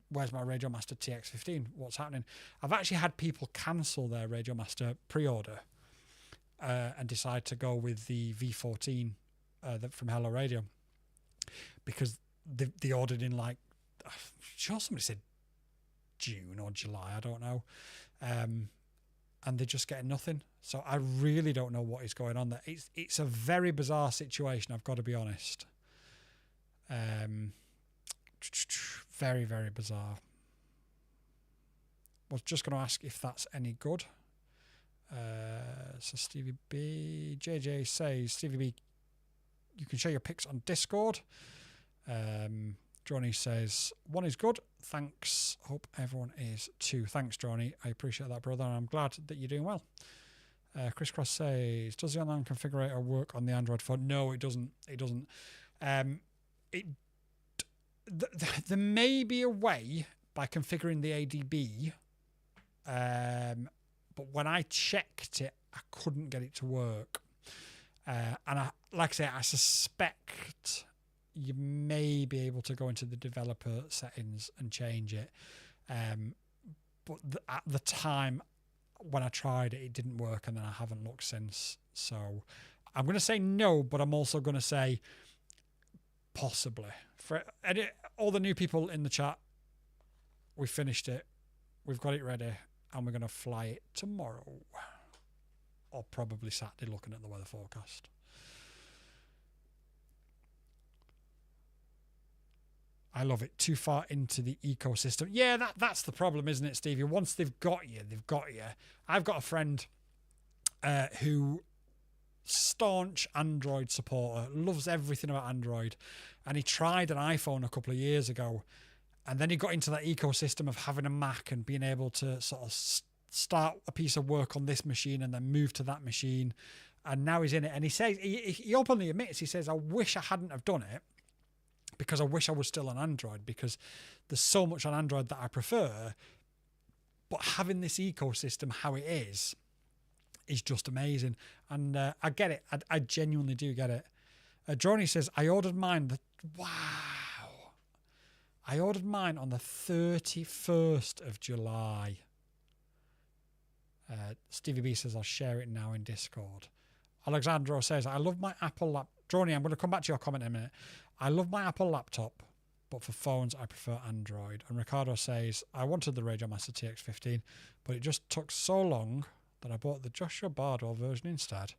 where's my Radio Master TX15? What's happening? I've actually had people cancel their Radio Master pre-order and decide to go with the V14 from Hello Radio, because they ordered in, like, I'm sure somebody said June or July, I don't know, and they're just getting nothing. So I really don't know what is going on there. It's a very bizarre situation, I've got to be honest. Very, very bizarre. Was just going to ask if that's any good. So Stevie B, JJ says, Stevie B, you can share your pics on Discord. Johnny says, one is good. Thanks. Hope everyone is too. Thanks, Johnny. I appreciate that, brother, and I'm glad that you're doing well. Chris Cross says, does the online configurator work on the Android phone? No, it doesn't. It doesn't. There may be a way by configuring the ADB, but when I checked it, I couldn't get it to work. And like I say, I suspect you may be able to go into the developer settings and change it. But at the time when I tried it, it didn't work, and then I haven't looked since. So I'm going to say no, but I'm also going to say possibly. For all the new people in the chat, we finished it. We've got it ready, and we're going to fly it tomorrow. Or probably Saturday, looking at the weather forecast. I love it. Too far into the ecosystem. Yeah, that's the problem, isn't it, Stevie? Once they've got you, they've got you. I've got a friend who, staunch Android supporter, loves everything about Android, and he tried an iPhone a couple of years ago, and then he got into that ecosystem of having a Mac and being able to sort of start a piece of work on this machine and then move to that machine, and now he's in it. And he says, he openly admits, he says, I wish I hadn't have done it, because I wish I was still on Android, because there's so much on Android that I prefer, but having this ecosystem how it is just amazing. And I get it. I genuinely do get it. Droney says, I ordered mine. Wow. I ordered mine on the 31st of July. Stevie B says, I'll share it now in Discord. Alexandro says, I love my Apple laptop. Droney, I'm going to come back to your comment in a minute. I love my Apple laptop, but for phones, I prefer Android. And Ricardo says, I wanted the Radio Master TX15, but it just took so long that I bought the Joshua Bardwell version instead.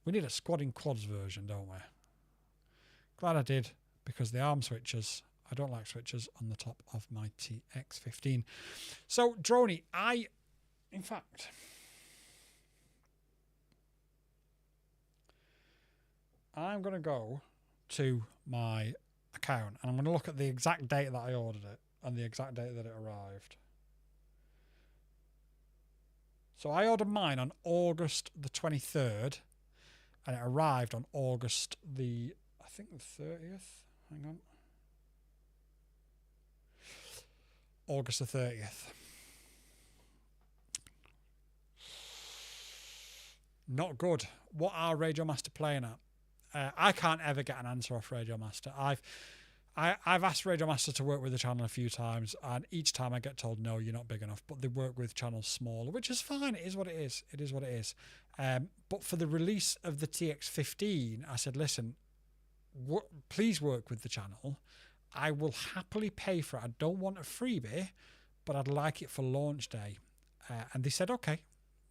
We need a Squadding Quads version, don't we? Glad I did, because the ARM switches, I don't like switches on the top of my TX15. So, Droney, in fact, I'm going to go to my account and I'm going to look at the exact date that I ordered it and the exact date that it arrived. So I ordered mine on August the 23rd and it arrived on August the, I think the 30th. Hang on. August the 30th. Not good. What are Radio Master playing at? I can't ever get an answer off Radio Master. I've asked Radio Master to work with the channel a few times, and each time I get told, no, you're not big enough. But they work with channels smaller, which is fine. It is what it is. It is what it is. But for the release of the TX15, I said, listen, please work with the channel. I will happily pay for it. I don't want a freebie, but I'd like it for launch day. And they said, okay,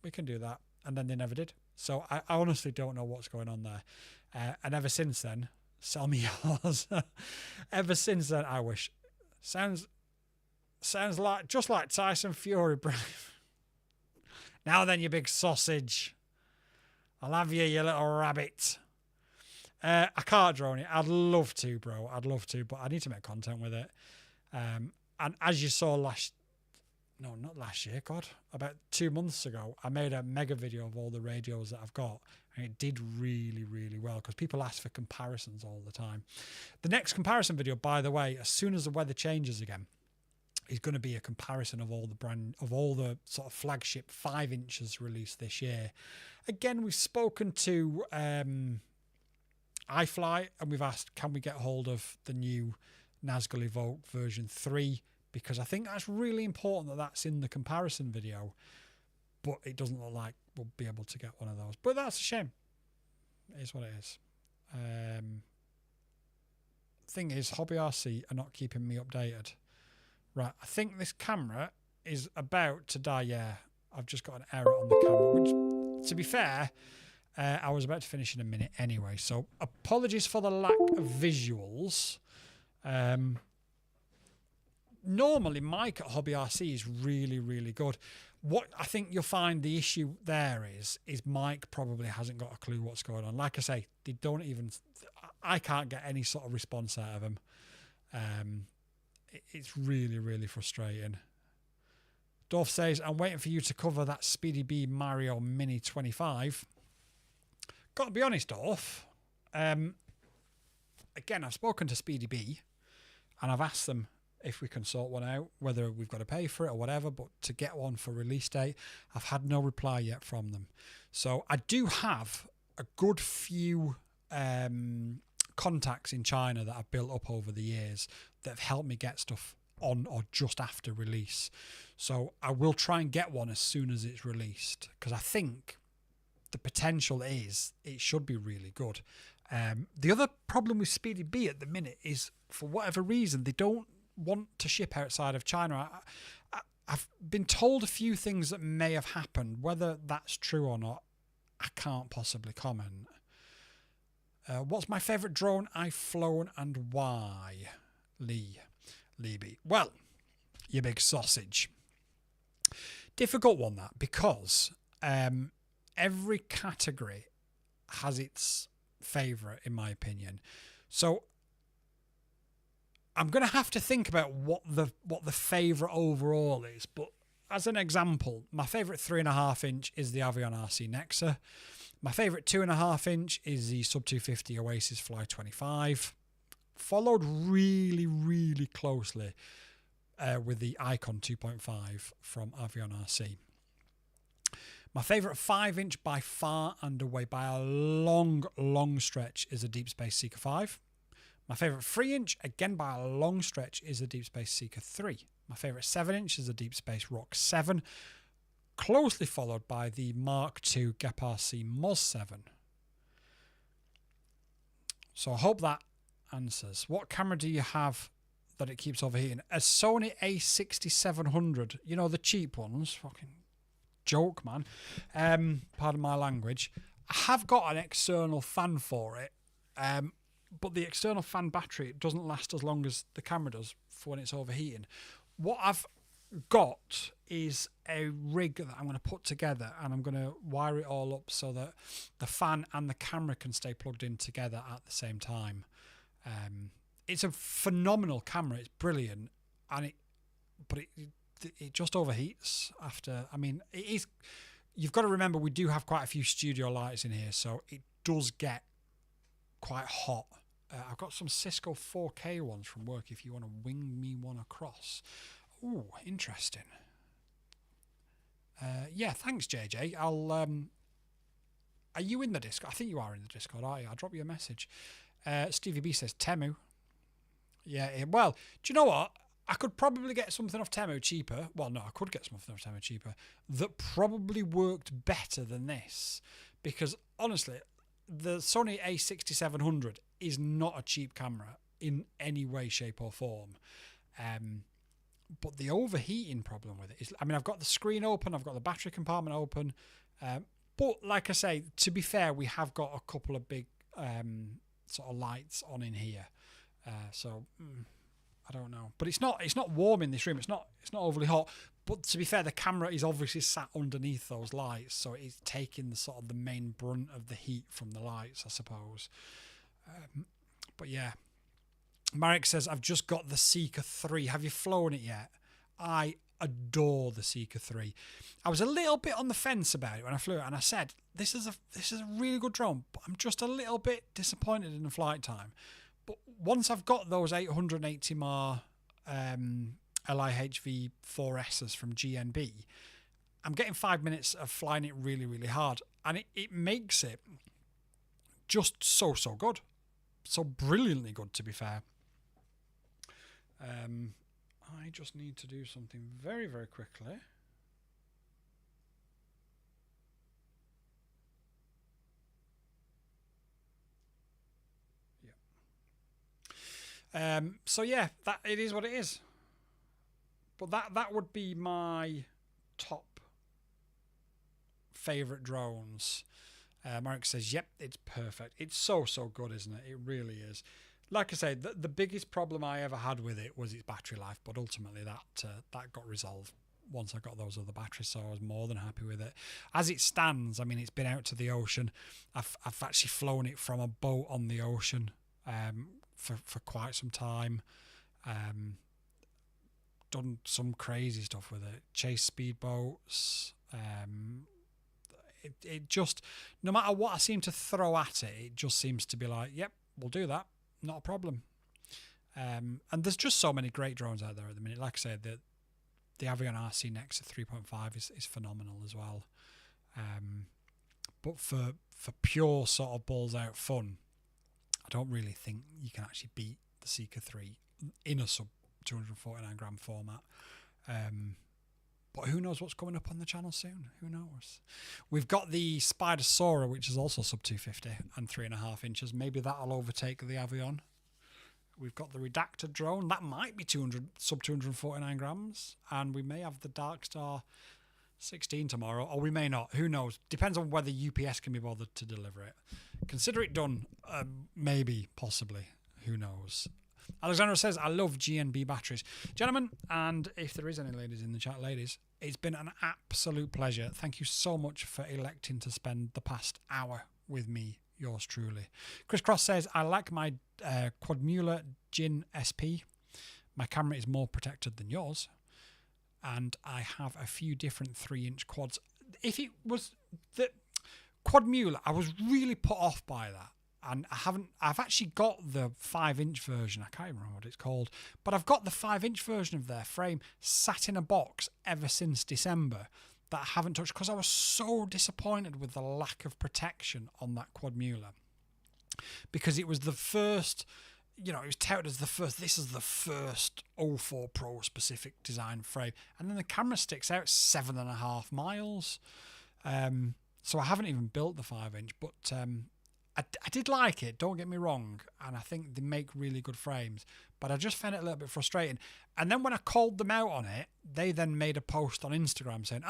we can do that. And then they never did. So I honestly don't know what's going on there. And ever since then, Sell me yours. Ever since then, I wish. Sounds like just like Tyson Fury. Now then, you big sausage. I'll have you, you little rabbit. I can't drone it. I'd love to, bro. I'd love to, but I need to make content with it. And as you saw not last year, God, about 2 months ago, I made a mega video of all the radios that I've got, and it did really, really well because people ask for comparisons all the time. The next comparison video, by the way, as soon as the weather changes again, is going to be a comparison of all the sort of flagship 5 inches released this year. Again, we've spoken to iFly and we've asked, can we get hold of the new Nazgul Evoke version 3? Because I think that's really important that that's in the comparison video, but it doesn't look like we'll be able to get one of those. But that's a shame. It is what it is. Thing is, Hobby RC are not keeping me updated. Right, I think this camera is about to die. Yeah, I've just got an error on the camera, which, to be fair, I was about to finish in a minute anyway. So apologies for the lack of visuals. Normally, Mike at Hobby RC is really, really good. What I think you'll find the issue there is Mike probably hasn't got a clue what's going on. Like I say, they don't even... I can't get any sort of response out of him. It's really, really frustrating. Dorf says, I'm waiting for you to cover that Speedy B Mario Mini 25. Got to be honest, Dorf. Again, I've spoken to Speedy B and I've asked them if we can sort one out, whether we've got to pay for it or whatever, but to get one for release date, I've had no reply yet from them. So I do have a good few contacts in China that I've built up over the years that have helped me get stuff on or just after release. So I will try and get one as soon as it's released, because I think the potential is it should be really good. The other problem with Speedy B at the minute is, for whatever reason, they don't want to ship outside of China. I've been told a few things that may have happened. Whether that's true or not, I can't possibly comment. What's my favourite drone I've flown and why? Leeby. Well, you big sausage. Difficult one, that, because every category has its favourite, in my opinion. So I'm going to have to think about what the favourite overall is. But as an example, my favourite 3.5 inch is the Avion RC Nexa. My favourite 2.5 inch is the Sub 250 Oasis Fly 25. Followed really, really closely with the Icon 2.5 from Avion RC. My favourite 5 inch by far and away, by a long, long stretch, is a Deep Space Seeker 5. My favourite 3 inch, again by a long stretch, is a Deep Space Seeker 3. My favourite 7 inch is a Deep Space Rock 7. Closely followed by the Mark II Gep RC Moz 7. So I hope that answers. What camera do you have that it keeps overheating? A Sony A6700. You know, the cheap ones. Fucking joke, man. Pardon my language. I have got an external fan for it. But the external fan battery doesn't last as long as the camera does for when it's overheating. What I've got is a rig that I'm going to put together, and I'm going to wire it all up so that the fan and the camera can stay plugged in together at the same time. It's a phenomenal camera. It's brilliant, and it just overheats after. I mean, it is. You've got to remember, we do have quite a few studio lights in here, so it does get quite hot. I've got some Cisco 4K ones from work if you want to wing me one across. Ooh, interesting. Yeah, thanks, JJ. Are you in the Discord? I think you are in the Discord, aren't you? I'll drop you a message. Stevie B says Temu. Yeah, well, do you know what? I could probably get something off Temu cheaper. Well, no, I could get something off Temu cheaper that probably worked better than this. Because, honestly, the Sony A6700 is not a cheap camera in any way, shape or form. But the overheating problem with it is, I mean, I've got the screen open, I've got the battery compartment open. But like I say, to be fair, we have got a couple of big sort of lights on in here. So I don't know, but it's not warm in this room. It's not overly hot. But to be fair, the camera is obviously sat underneath those lights, so it's taking the sort of the main brunt of the heat from the lights, I suppose. But yeah, Marek says, I've just got the Seeker 3. Have you flown it yet? I adore the Seeker 3. I was a little bit on the fence about it when I flew it, and I said, this is a really good drone, but I'm just a little bit disappointed in the flight time. But once I've got those 880 mAh LIHV 4Ss from GNB, I'm getting 5 minutes of flying it really, really hard, and it makes it just so good. So brilliantly good, to be fair. I just need to do something very, very quickly. Yeah. So yeah, that it is what it is. But that would be my top favorite drones. Marek says, yep, it's perfect. It's so good, isn't it? It really is. Like I said, the biggest problem I ever had with it was its battery life, but ultimately that got resolved once I got those other batteries, so I was more than happy with it. As it stands, I mean, it's been out to the ocean. I've actually flown it from a boat on the ocean for quite some time. Done some crazy stuff with it. Chased speedboats. It just, no matter what I seem to throw at it, it just seems to be like, yep, we'll do that. Not a problem. And there's just so many great drones out there at the minute. Like I said, the Avion RC Nexa 3.5 is phenomenal as well. But for pure sort of balls out fun, I don't really think you can actually beat the Seeker 3 in a sub 249 gram format. But who knows what's coming up on the channel soon? Who knows? We've got the Spider Sora, which is also sub 250 and 3.5 inches. Maybe that'll overtake the Avion. We've got the Redacted drone. That might be sub 249 grams. And we may have the Darkstar 16 tomorrow, or we may not. Who knows? Depends on whether UPS can be bothered to deliver it. Consider it done. Maybe, possibly. Who knows? Alexandra says, I love GNB batteries. Gentlemen, and if there is any ladies in the chat, ladies, it's been an absolute pleasure. Thank you so much for electing to spend the past hour with me, yours truly. Chris Cross says, I like my Quadmula Gin SP. My camera is more protected than yours. And I have a few different 3-inch quads. If it was the Quadmula, I was really put off by that. And I've actually got the 5-inch version. I can't even remember what it's called. But I've got the 5-inch version of their frame sat in a box ever since December that I haven't touched because I was so disappointed with the lack of protection on that Quadmula. Because it was the first, it was touted as the first, this is the first 04 Pro specific design frame. And then the camera sticks out 7.5 miles. So I haven't even built the 5-inch, but I did like it, don't get me wrong, and I think they make really good frames, but I just found it a little bit frustrating. And then when I called them out on it, they then made a post on Instagram saying,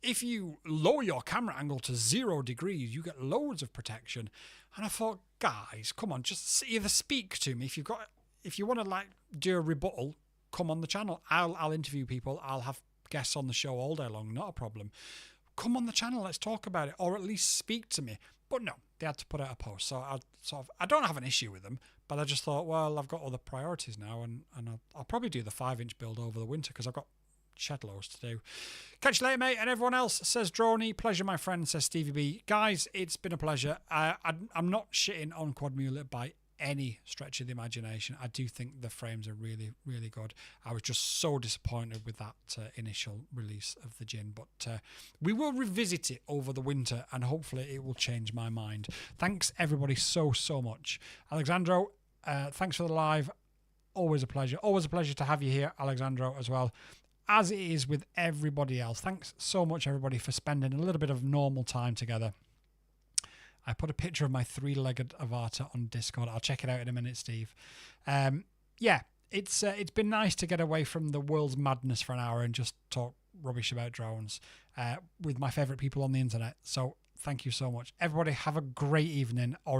if you lower your camera angle to 0 degrees, you get loads of protection. And I thought, guys, come on, just either speak to me. If you want to do a rebuttal, come on the channel. I'll interview people. I'll have guests on the show all day long, not a problem. Come on the channel, let's talk about it, or at least speak to me. But no, they had to put out a post. So I don't have an issue with them, but I just thought, well, I've got other priorities now, and I'll probably do the 5-inch build over the winter because I've got shed loads to do. Catch you later, mate. And everyone else says, Droney, pleasure, my friend, says Stevie B. Guys, it's been a pleasure. I'm not shitting on Quadmula by any stretch of the imagination. I do think the frames are really, really good. I was just so disappointed with that initial release of the Gin, but we will revisit it over the winter and hopefully it will change my mind. Thanks everybody so much. Alexandro, thanks for the live. Always a pleasure to have you here, Alexandro, as well as it is with everybody else. Thanks so much everybody for spending a little bit of normal time together. I put a picture of my 3-legged avatar on Discord. I'll check it out in a minute, Steve. Yeah, it's been nice to get away from the world's madness for an hour and just talk rubbish about drones with my favourite people on the internet. So thank you so much. Everybody have a great evening. Or